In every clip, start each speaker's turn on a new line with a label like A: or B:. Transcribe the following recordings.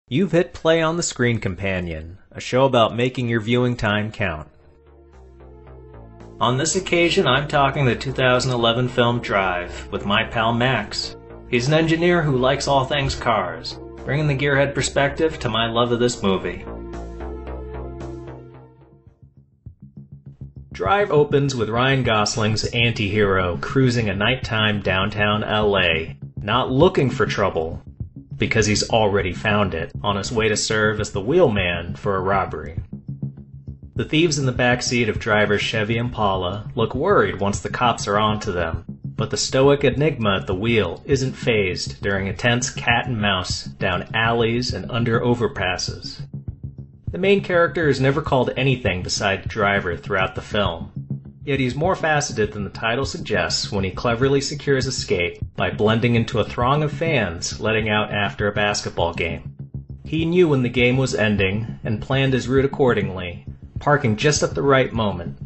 A: You've hit play on The Screen Companion, a show about making your viewing time count. On this occasion, I'm talking the 2011 film Drive with my pal Max. He's an engineer who likes all things cars, bringing the Gearhead perspective to my love of this movie. Drive opens with Ryan Gosling's anti-hero cruising a nighttime downtown LA, not looking for trouble, because he's already found it, on his way to serve as the wheelman for a robbery. The thieves in the backseat of driver's Chevy Impala look worried once the cops are onto them, but the stoic enigma at the wheel isn't fazed during a tense cat and mouse down alleys and under overpasses. The main character is never called anything beside driver throughout the film, yet he's more faceted than the title suggests when he cleverly secures escape by blending into a throng of fans letting out after a basketball game. He knew when the game was ending and planned his route accordingly, parking just at the right moment.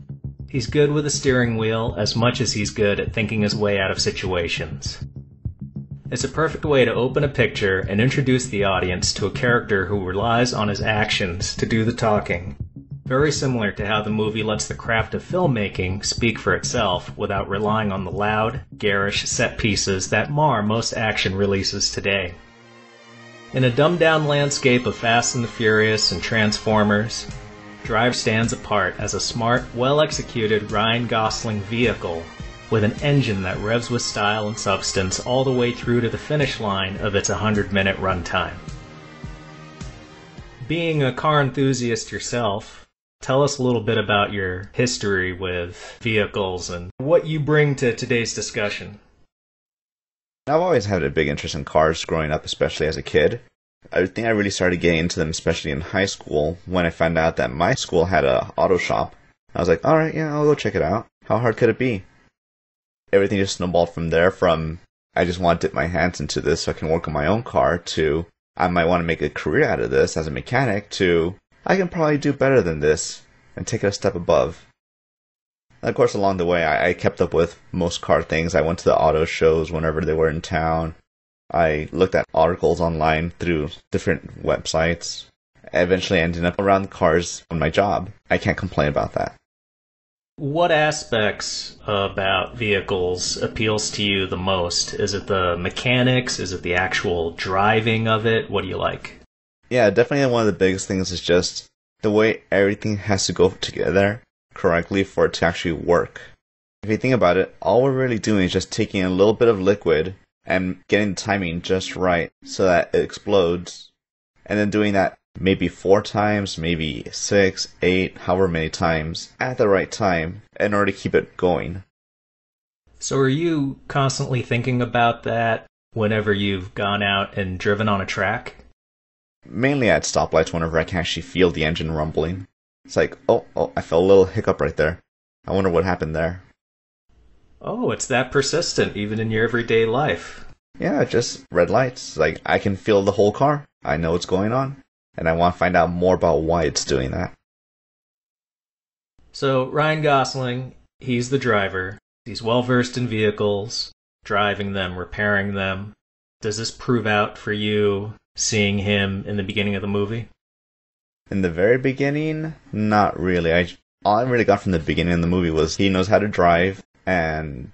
A: He's good with a steering wheel as much as he's good at thinking his way out of situations. It's a perfect way to open a picture and introduce the audience to a character who relies on his actions to do the talking. Very similar to how the movie lets the craft of filmmaking speak for itself without relying on the loud, garish set pieces that mar most action releases today. In a dumbed-down landscape of Fast and the Furious and Transformers, Drive stands apart as a smart, well-executed Ryan Gosling vehicle with an engine that revs with style and substance all the way through to the finish line of its 100-minute runtime. Being a car enthusiast yourself, tell us a little bit about your history with vehicles and what you bring to today's discussion.
B: I've always had a big interest in cars growing up, especially as a kid. I think I really started getting into them, especially in high school, when I found out that my school had an auto shop. I was like, alright, yeah, I'll go check it out. How hard could it be? Everything just snowballed from there, from I just want to dip my hands into this so I can work on my own car, to I might want to make a career out of this as a mechanic, to I can probably do better than this and take it a step above. And of course, along the way, I kept up with most car things. I went to the auto shows whenever they were in town. I looked at articles online through different websites. I eventually ended up around cars on my job. I can't complain about that.
A: What aspects about vehicles appeals to you the most? Is it the mechanics? Is it the actual driving of it? What do you like?
B: Yeah, definitely one of the biggest things is just the way everything has to go together correctly for it to actually work. If you think about it, all we're really doing is just taking a little bit of liquid and getting the timing just right so that it explodes, and then doing that maybe 4 times, maybe 6, 8, however many times, at the right time, in order to keep it going.
A: So are you constantly thinking about that whenever you've gone out and driven on a track?
B: Mainly at stoplights whenever I can actually feel the engine rumbling. It's like, oh, I felt a little hiccup right there. I wonder what happened there.
A: Oh, it's that persistent, even in your everyday life.
B: Yeah, just red lights. Like, I can feel the whole car. I know what's going on. And I want to find out more about why it's doing that.
A: So, Ryan Gosling, he's the driver. He's well-versed in vehicles, driving them, repairing them. Does this prove out for you, seeing him in the beginning of the movie?
B: In the very beginning, not really. All I really got from the beginning of the movie was he knows how to drive, and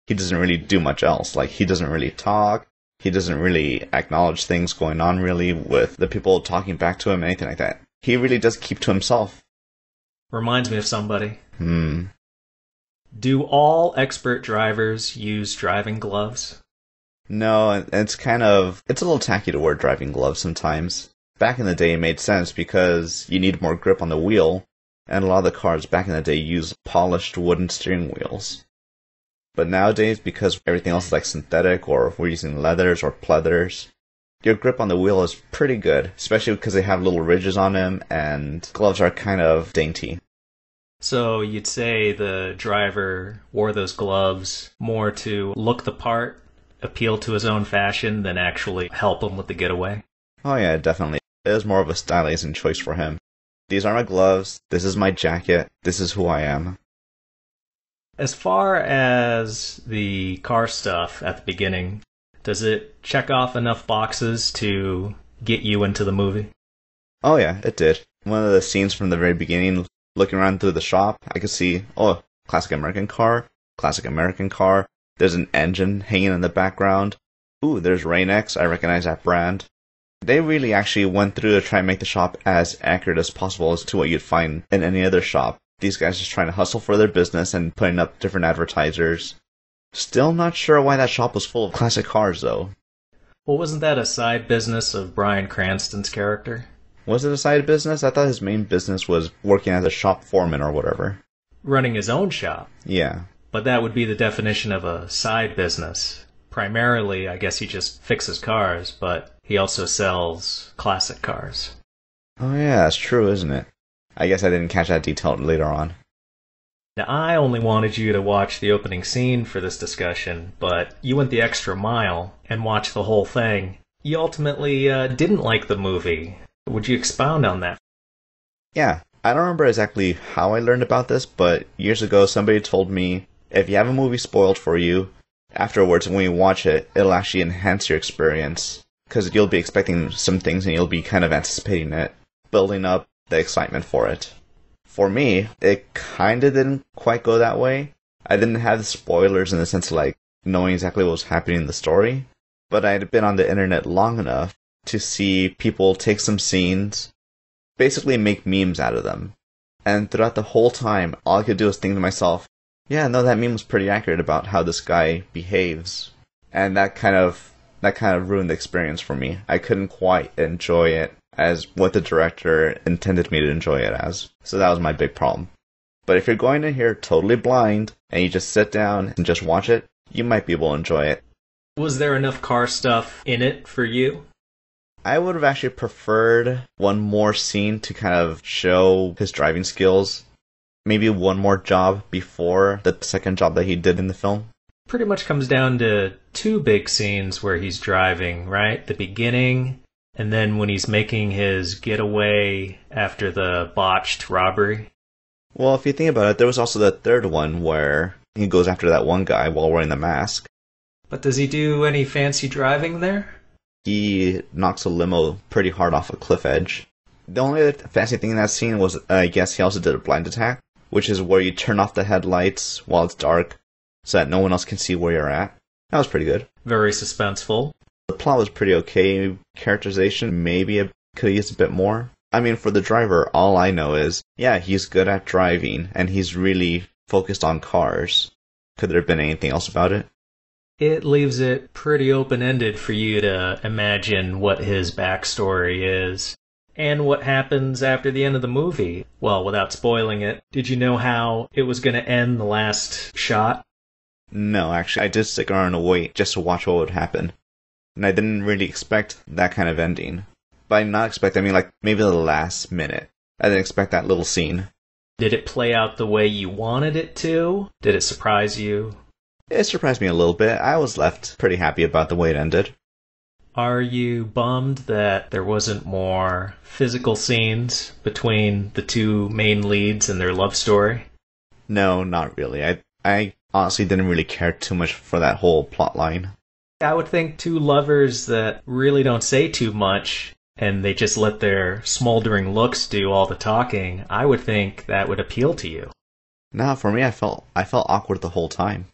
B: he doesn't really do much else. Like, he doesn't really talk. He doesn't really acknowledge things going on, really, with the people talking back to him, anything like that. He really does keep to himself.
A: Reminds me of somebody. Do all expert drivers use driving gloves?
B: No, it's a little tacky to wear driving gloves sometimes. Back in the day, it made sense because you need more grip on the wheel, and a lot of the cars back in the day use polished wooden steering wheels. But nowadays, because everything else is like synthetic, or we're using leathers or pleathers, your grip on the wheel is pretty good, especially because they have little ridges on them, and gloves are kind of dainty.
A: So you'd say the driver wore those gloves more to look the part, appeal to his own fashion, than actually help him with the getaway?
B: Oh yeah, definitely. It was more of a stylizing choice for him. These are my gloves, this is my jacket, this is who I am.
A: As far as the car stuff at the beginning, does it check off enough boxes to get you into the movie?
B: Oh yeah, it did. One of the scenes from the very beginning, looking around through the shop, I could see, oh, classic American car, classic American car. There's an engine hanging in the background. Ooh, there's Rain-X, I recognize that brand. They really actually went through to try and make the shop as accurate as possible as to what you'd find in any other shop. These guys just trying to hustle for their business and putting up different advertisers. Still not sure why that shop was full of classic cars, though.
A: Well, wasn't that a side business of Bryan Cranston's character?
B: Was it a side business? I thought his main business was working as a shop foreman or whatever.
A: Running his own shop.
B: Yeah.
A: But that would be the definition of a side business. Primarily, I guess he just fixes cars, but he also sells classic cars.
B: Oh yeah, that's true, isn't it? I guess I didn't catch that detail later on.
A: Now, I only wanted you to watch the opening scene for this discussion, but you went the extra mile and watched the whole thing. You ultimately didn't like the movie. Would you expound on that?
B: Yeah, I don't remember exactly how I learned about this, but years ago somebody told me, if you have a movie spoiled for you, afterwards when you watch it, it'll actually enhance your experience. Because you'll be expecting some things and you'll be kind of anticipating it, building up the excitement for it. For me, it kinda didn't quite go that way. I didn't have the spoilers in the sense of like knowing exactly what was happening in the story, but I had been on the internet long enough to see people take some scenes, basically make memes out of them. And throughout the whole time, all I could do was think to myself, yeah, no, that meme was pretty accurate about how this guy behaves. And that kind of ruined the experience for me. I couldn't quite enjoy it as what the director intended me to enjoy it as. So that was my big problem. But if you're going in here totally blind, and you just sit down and just watch it, you might be able to enjoy it.
A: Was there enough car stuff in it for you?
B: I would have actually preferred one more scene to kind of show his driving skills. Maybe one more job before the second job that he did in the film.
A: Pretty much comes down to two big scenes where he's driving, right? The beginning, and then when he's making his getaway after the botched robbery.
B: Well, if you think about it, there was also the third one where he goes after that one guy while wearing the mask.
A: But does he do any fancy driving there?
B: He knocks a limo pretty hard off a cliff edge. The only other fancy thing in that scene was, I guess he also did a blind attack, which is where you turn off the headlights while it's dark so that no one else can see where you're at. That was pretty good.
A: Very suspenseful.
B: The plot was pretty okay. Characterization, maybe I could have used a bit more. I mean, for the driver, all I know is, yeah, he's good at driving, and he's really focused on cars. Could there have been anything else about it?
A: It leaves it pretty open-ended for you to imagine what his backstory is. And what happens after the end of the movie. Well, without spoiling it, did you know how it was going to end the last shot?
B: No, actually, I did stick around and wait just to watch what would happen. And I didn't really expect that kind of ending. By not expect, I mean like maybe the last minute. I didn't expect that little scene.
A: Did it play out the way you wanted it to? Did it surprise you?
B: It surprised me a little bit. I was left pretty happy about the way it ended.
A: Are you bummed that there wasn't more physical scenes between the two main leads and their love story?
B: No, not really. I honestly didn't really care too much for that whole plot line.
A: I would think two lovers that really don't say too much and they just let their smoldering looks do all the talking, I would think that would appeal to you.
B: No, for me, I felt awkward the whole time.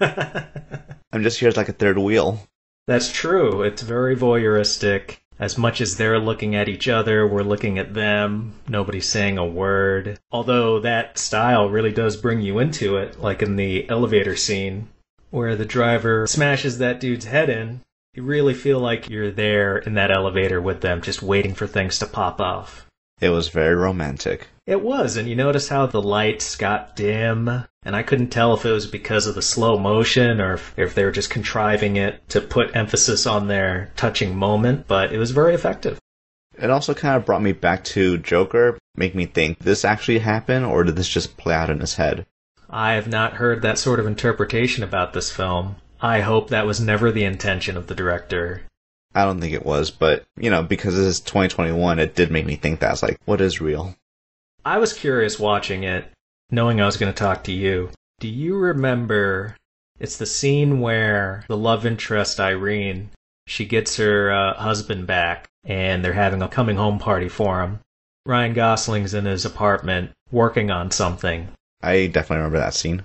B: I'm just here as like a third wheel.
A: That's true. It's very voyeuristic. As much as they're looking at each other, we're looking at them. Nobody's saying a word. Although that style really does bring you into it, like in the elevator scene, where the driver smashes that dude's head in. You really feel like you're there in that elevator with them, just waiting for things to pop off.
B: It was very romantic.
A: It was, and you notice how the lights got dim, and I couldn't tell if it was because of the slow motion or if they were just contriving it to put emphasis on their touching moment, but it was very effective.
B: It also kind of brought me back to Joker, make me think, did this actually happen, or did this just play out in his head?
A: I have not heard that sort of interpretation about this film. I hope that was never the intention of the director.
B: I don't think it was, but, because this is 2021, it did make me think that. I was like, what is real?
A: I was curious watching it, knowing I was going to talk to you. Do you remember, it's the scene where the love interest, Irene, she gets her husband back, and they're having a coming home party for him. Ryan Gosling's in his apartment working on something.
B: I definitely remember that scene.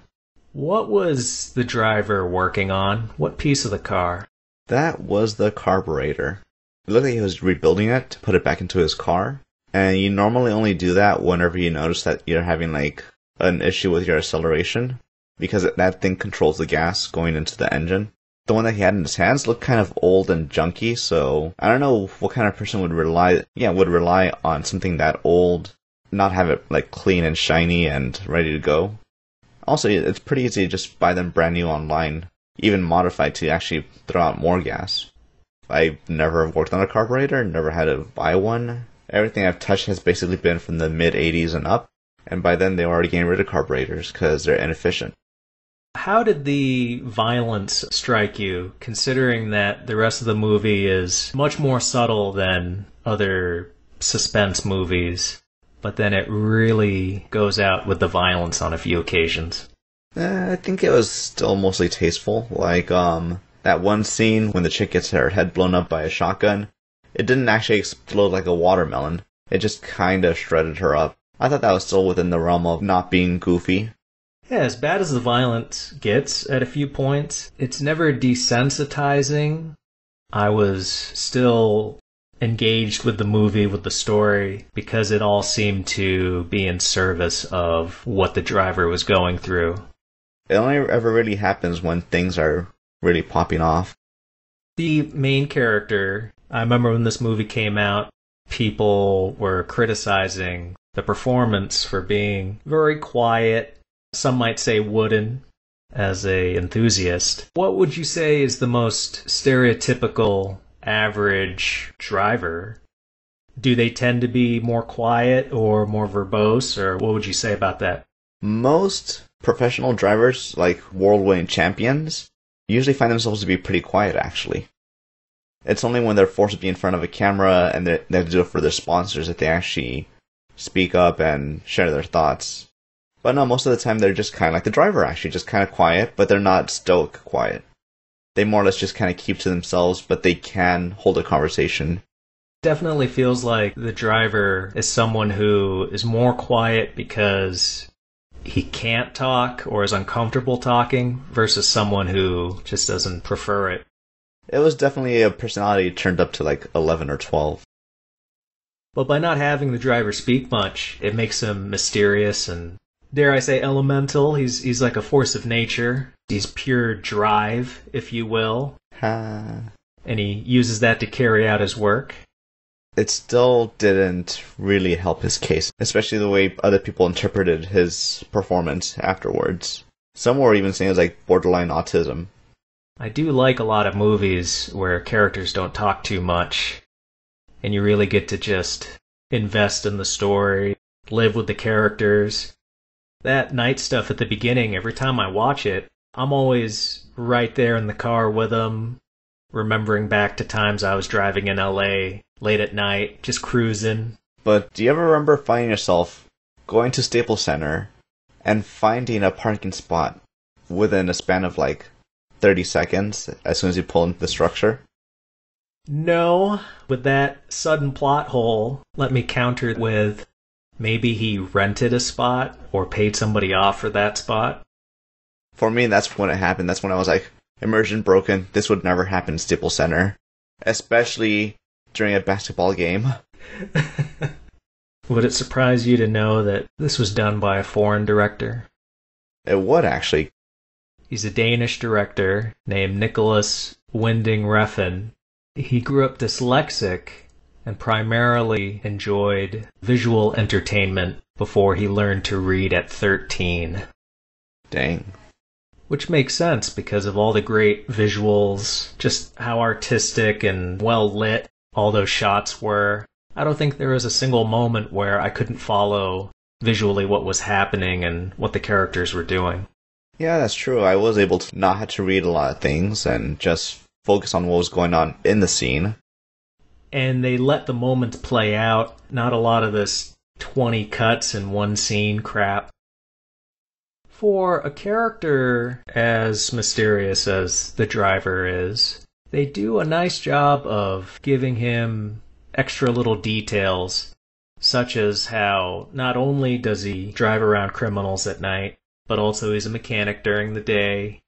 A: What was the driver working on? What piece of the car?
B: That was the carburetor. It looked like he was rebuilding it to put it back into his car. And you normally only do that whenever you notice that you're having like an issue with your acceleration, because that thing controls the gas going into the engine. The one that he had in his hands looked kind of old and junky, so I don't know what kind of person would rely on something that old, not have it like clean and shiny and ready to go. Also, it's pretty easy to just buy them brand new online, even modified to actually throw out more gas. I've never worked on a carburetor, never had to buy one. Everything I've touched has basically been from the mid-80s and up, and by then they were already getting rid of carburetors because they're inefficient.
A: How did the violence strike you, considering that the rest of the movie is much more subtle than other suspense movies, but then it really goes out with the violence on a few occasions?
B: I think it was still mostly tasteful. Like, that one scene when the chick gets her head blown up by a shotgun, it didn't actually explode like a watermelon. It just kinda shredded her up. I thought that was still within the realm of not being goofy.
A: Yeah, as bad as the violence gets at a few points, it's never desensitizing. I was still engaged with the movie, with the story, because it all seemed to be in service of what the driver was going through.
B: It only ever really happens when things are really popping off.
A: The main character, I remember when this movie came out, people were criticizing the performance for being very quiet. Some might say wooden, as a enthusiast. What would you say is the most stereotypical average driver? Do they tend to be more quiet or more verbose, or what would you say about that?
B: Most professional drivers, like world-winning champions, usually find themselves to be pretty quiet, actually. It's only when they're forced to be in front of a camera and they have to do it for their sponsors that they actually speak up and share their thoughts. But no, most of the time they're just kind of like the driver, actually, just kind of quiet, but they're not stoic quiet. They more or less just kind of keep to themselves, but they can hold a conversation.
A: Definitely feels like the driver is someone who is more quiet because he can't talk or is uncomfortable talking versus someone who just doesn't prefer it.
B: It was definitely a personality turned up to like 11 or 12.
A: But by not having the driver speak much, it makes him mysterious and, dare I say, elemental. He's like a force of nature. He's pure drive, if you will. And he uses that to carry out his work.
B: It still didn't really help his case, especially the way other people interpreted his performance afterwards. Some were even saying it was like borderline autism.
A: I do like a lot of movies where characters don't talk too much, and you really get to just invest in the story, live with the characters. That night stuff at the beginning, every time I watch it, I'm always right there in the car with them, remembering back to times I was driving in LA late at night, just cruising.
B: But do you ever remember finding yourself going to Staples Center and finding a parking spot within a span of like 30 seconds as soon as you pull into the structure?
A: No, with that sudden plot hole, let me counter with maybe he rented a spot or paid somebody off for that spot.
B: For me, that's when it happened. That's when I was like, immersion broken. This would never happen in Staples Center. Especially during a basketball game.
A: Would it surprise you to know that this was done by a foreign director?
B: It would, actually.
A: He's a Danish director named Nicholas Winding Refn. He grew up dyslexic and primarily enjoyed visual entertainment before he learned to read at 13.
B: Dang.
A: Which makes sense because of all the great visuals, just how artistic and well lit all those shots were. I don't think there was a single moment where I couldn't follow visually what was happening and what the characters were doing.
B: Yeah, that's true. I was able to not have to read a lot of things and just focus on what was going on in the scene.
A: And they let the moments play out, not a lot of this 20 cuts in one scene crap. For a character as mysterious as the driver is, they do a nice job of giving him extra little details, such as how not only does he drive around criminals at night, but also he's a mechanic during the day,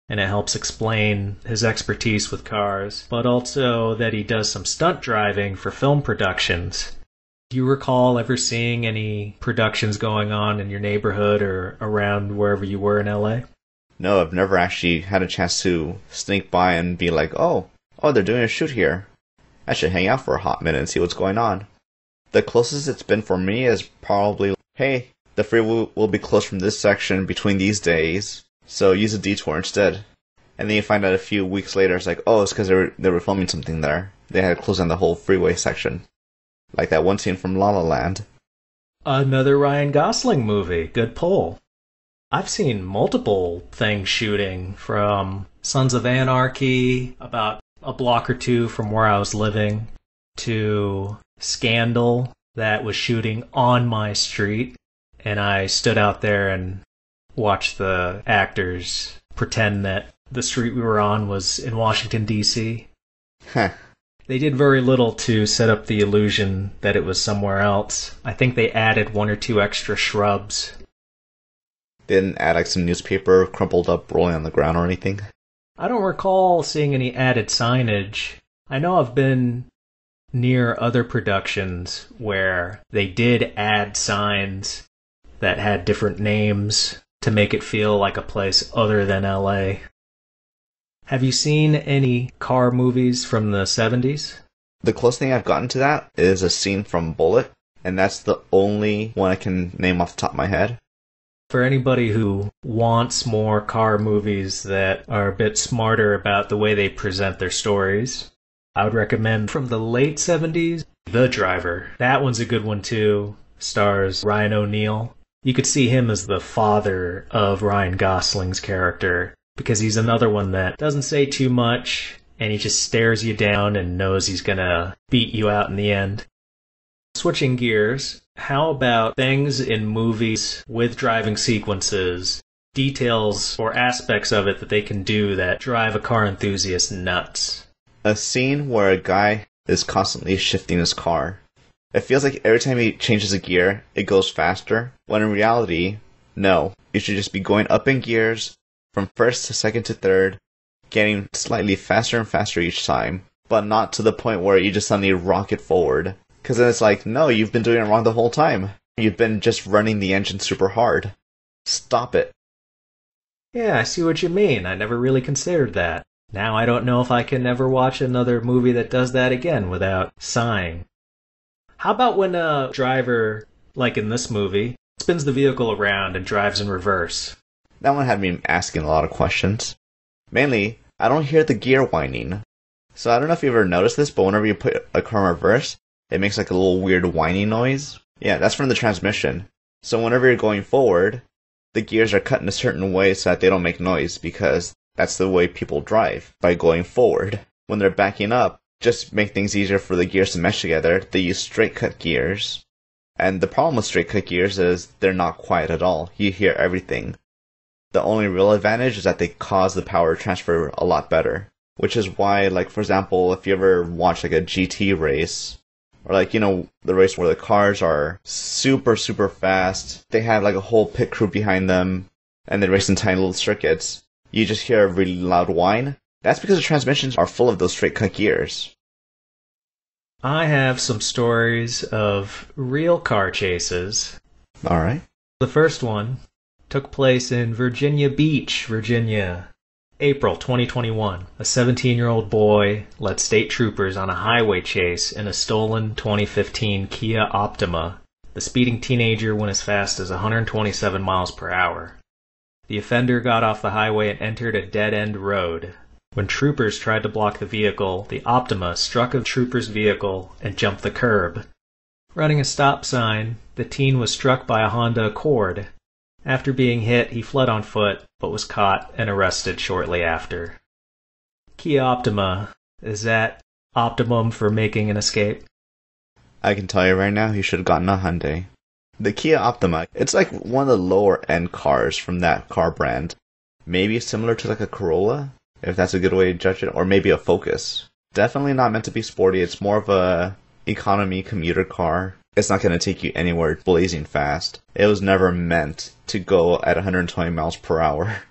A: and it helps explain his expertise with cars, but also that he does some stunt driving for film productions. Do you recall ever seeing any productions going on in your neighborhood or around wherever you were in LA?
B: No, I've never actually had a chance to sneak by and be like, oh, they're doing a shoot here. I should hang out for a hot minute and see what's going on. The closest it's been for me is probably, hey, the freeway will be closed from this section between these days, so use a detour instead. And then you find out a few weeks later, it's like, oh, it's because they were filming something there. They had to close down the whole freeway section. Like that one scene from La La Land.
A: Another Ryan Gosling movie. Good pull. I've seen multiple things shooting, from Sons of Anarchy, about a block or two from where I was living, to Scandal, that was shooting on my street, and I stood out there and watched the actors pretend that the street we were on was in Washington, D.C.
B: Huh.
A: They did very little to set up the illusion that it was somewhere else. I think they added one or two extra shrubs.
B: They didn't add like some newspaper crumpled up rolling on the ground or anything?
A: I don't recall seeing any added signage. I know I've been near other productions where they did add signs that had different names to make it feel like a place other than LA. Have you seen any car movies from the 70s?
B: The closest thing I've gotten to that is a scene from Bullet, and that's the only one I can name off the top of my head.
A: For anybody who wants more car movies that are a bit smarter about the way they present their stories, I would recommend from the late 70s, The Driver. That one's a good one too. Stars Ryan O'Neal. You could see him as the father of Ryan Gosling's character, because he's another one that doesn't say too much, and he just stares you down and knows he's gonna beat you out in the end. Switching gears, how about things in movies with driving sequences, details or aspects of it that they can do that drive a car enthusiast nuts?
B: A scene where a guy is constantly shifting his car. It feels like every time he changes a gear, it goes faster, when in reality, no. You should just be going up in gears, from first to second to third, getting slightly faster and faster each time, but not to the point where you just suddenly rocket forward. Because then it's like, no, you've been doing it wrong the whole time. You've been just running the engine super hard. Stop it.
A: Yeah, I see what you mean. I never really considered that. Now I don't know if I can ever watch another movie that does that again without sighing. How about when a driver, like in this movie, spins the vehicle around and drives in reverse?
B: That one had me asking a lot of questions. Mainly, I don't hear the gear whining. So I don't know if you ever noticed this, but whenever you put a car in reverse, it makes like a little weird whining noise. Yeah, that's from the transmission. So whenever you're going forward, the gears are cut in a certain way so that they don't make noise, because that's the way people drive, by going forward. When they're backing up, just to make things easier for the gears to mesh together, they use straight cut gears. And the problem with straight cut gears is they're not quiet at all. You hear everything. The only real advantage is that they cause the power transfer a lot better. Which is why, like, for example, if you ever watch like a GT race, or like, you know, the race where the cars are super, super fast, they have like a whole pit crew behind them, and they race in tiny little circuits, you just hear a really loud whine. That's because the transmissions are full of those straight cut gears.
A: I have some stories of real car chases.
B: Alright.
A: The first one took place in Virginia Beach, Virginia. April 2021. A 17-year-old boy led state troopers on a highway chase in a stolen 2015 Kia Optima. The speeding teenager went as fast as 127 miles per hour. The offender got off the highway and entered a dead-end road. When troopers tried to block the vehicle, the Optima struck a trooper's vehicle and jumped the curb. Running a stop sign, the teen was struck by a Honda Accord. After being hit, he fled on foot, but was caught and arrested shortly after. Kia Optima, is that optimum for making an escape?
B: I can tell you right now, he should have gotten a Hyundai. The Kia Optima, it's like one of the lower end cars from that car brand. Maybe similar to like a Corolla, if that's a good way to judge it, or maybe a Focus. Definitely not meant to be sporty, it's more of a economy commuter car. It's not going to take you anywhere blazing fast. It was never meant to go at 120 miles per hour.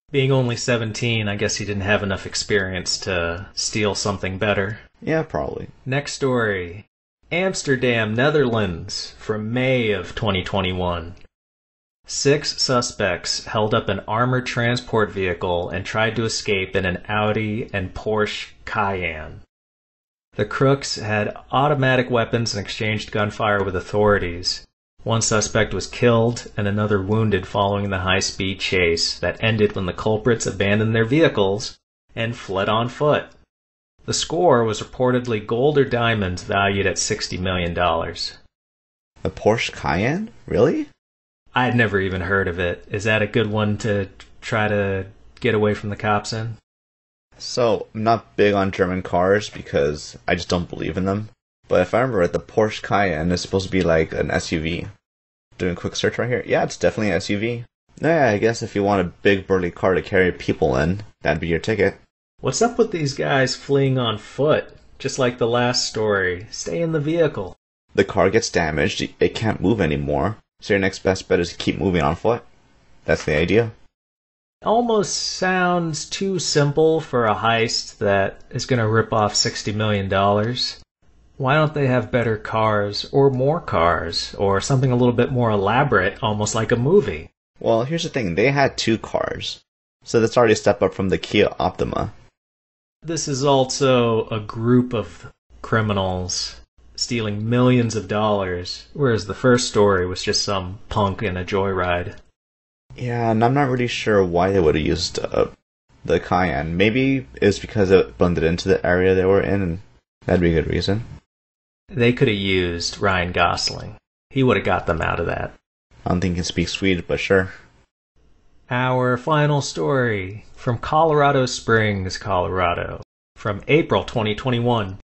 A: Being only 17, I guess he didn't have enough experience to steal something better.
B: Yeah, probably.
A: Next story. Amsterdam, Netherlands, from May of 2021. 6 suspects held up an armored transport vehicle and tried to escape in an Audi and Porsche Cayenne. The crooks had automatic weapons and exchanged gunfire with authorities. One suspect was killed and another wounded following the high-speed chase that ended when the culprits abandoned their vehicles and fled on foot. The score was reportedly gold or diamonds valued at $60 million.
B: A Porsche Cayenne? Really?
A: I'd never even heard of it. Is that a good one to try to get away from the cops in?
B: So, I'm not big on German cars because I just don't believe in them. But if I remember right, the Porsche Cayenne is supposed to be like an SUV. Doing a quick search right here. Yeah, it's definitely an SUV. Yeah, I guess if you want a big burly car to carry people in, that'd be your ticket.
A: What's up with these guys fleeing on foot? Just like the last story. Stay in the vehicle.
B: The car gets damaged, it can't move anymore, so your next best bet is to keep moving on foot. That's the idea.
A: Almost sounds too simple for a heist that is going to rip off $60 million. Why don't they have better cars, or more cars, or something a little bit more elaborate, almost like a movie?
B: Well, here's the thing, they had 2 cars, so that's already a step up from the Kia Optima.
A: This is also a group of criminals stealing millions of dollars, whereas the first story was just some punk in a joyride.
B: Yeah, and I'm not really sure why they would have used the Cayenne. Maybe it's because it blended into the area they were in, and that'd be a good reason.
A: They could have used Ryan Gosling. He would have got them out of that.
B: I don't think he can speak Swedish, but sure.
A: Our final story from Colorado Springs, Colorado, from April 2021.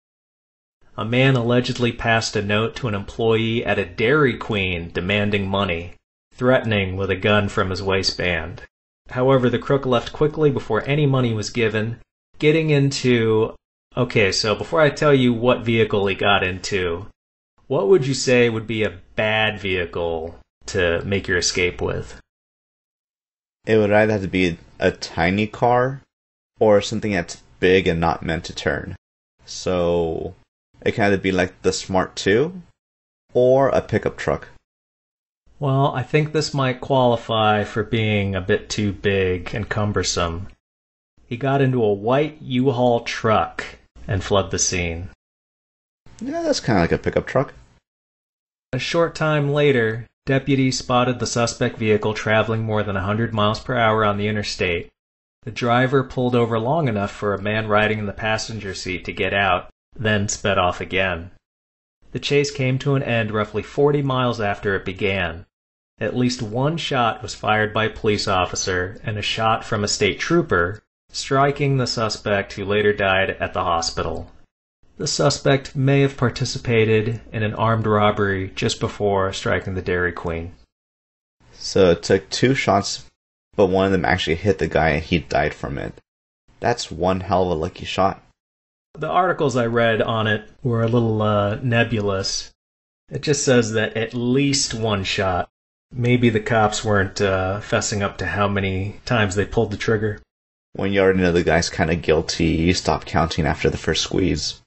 A: A man allegedly passed a note to an employee at a Dairy Queen demanding money, threatening with a gun from his waistband. However, the crook left quickly before any money was given, getting into... Okay, so before I tell you what vehicle he got into, what would you say would be a bad vehicle to make your escape with?
B: It would either have to be a tiny car, or something that's big and not meant to turn. So, it can either be like the Smart 2, or a pickup truck.
A: Well, I think this might qualify for being a bit too big and cumbersome. He got into a white U-Haul truck and fled the scene.
B: Yeah, that's kind of like a pickup truck.
A: A short time later, deputies spotted the suspect vehicle traveling more than 100 miles per hour on the interstate. The driver pulled over long enough for a man riding in the passenger seat to get out, then sped off again. The chase came to an end roughly 40 miles after it began. At least one shot was fired by a police officer and a shot from a state trooper, striking the suspect who later died at the hospital. The suspect may have participated in an armed robbery just before striking the Dairy Queen.
B: So it took 2 shots, but one of them actually hit the guy and he died from it. That's one hell of a lucky shot.
A: The articles I read on it were a little nebulous. It just says that at least one shot. Maybe the cops weren't fessing up to how many times they pulled the trigger.
B: When you already know the guy's kind of guilty, you stop counting after the first squeeze.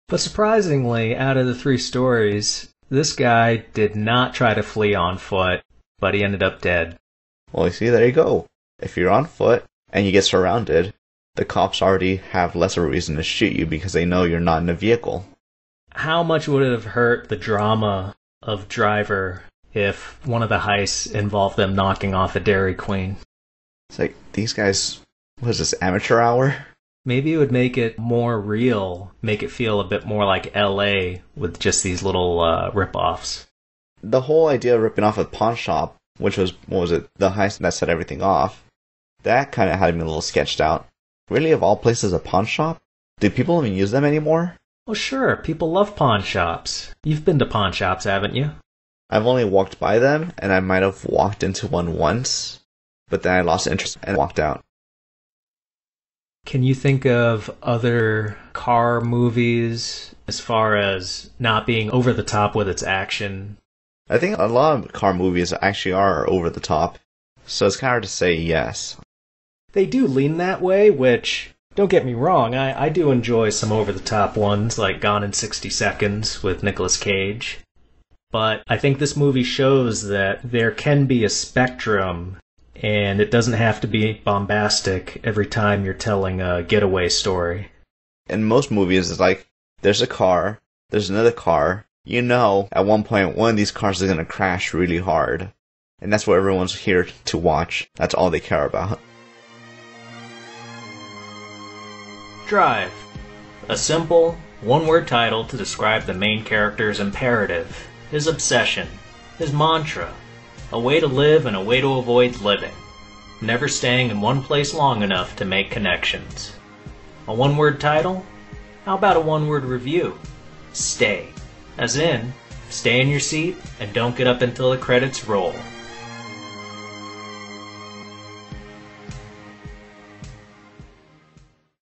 A: But surprisingly, out of the 3 stories, this guy did not try to flee on foot, but he ended up dead.
B: Well, you see, there you go. If you're on foot and you get surrounded, the cops already have less of a reason to shoot you because they know you're not in a vehicle.
A: How much would it have hurt the drama of Driver if one of the heists involved them knocking off a Dairy Queen?
B: It's like, these guys, what is this, amateur hour?
A: Maybe it would make it more real, make it feel a bit more like LA with just these little rip-offs.
B: The whole idea of ripping off a pawn shop, which was, what was it, the heist that set everything off, that kind of had me a little sketched out. Really, of all places, a pawn shop? Do people even use them anymore?
A: Well, sure, people love pawn shops. You've been to pawn shops, haven't you?
B: I've only walked by them, and I might have walked into one once, but then I lost interest and walked out.
A: Can you think of other car movies as far as not being over the top with its action?
B: I think a lot of car movies actually are over the top, so it's kind of hard to say yes.
A: They do lean that way, which, don't get me wrong, I do enjoy some over the top ones like Gone in 60 Seconds with Nicolas Cage. But I think this movie shows that there can be a spectrum, and it doesn't have to be bombastic every time you're telling a getaway story.
B: In most movies, it's like, there's a car, there's another car, you know at one point one of these cars is going to crash really hard. And that's what everyone's here to watch. That's all they care about.
A: Drive. A simple, one-word title to describe the main character's imperative, his obsession, his mantra, a way to live and a way to avoid living, never staying in one place long enough to make connections. A one-word title? How about a one-word review? Stay. As in, stay in your seat and don't get up until the credits roll.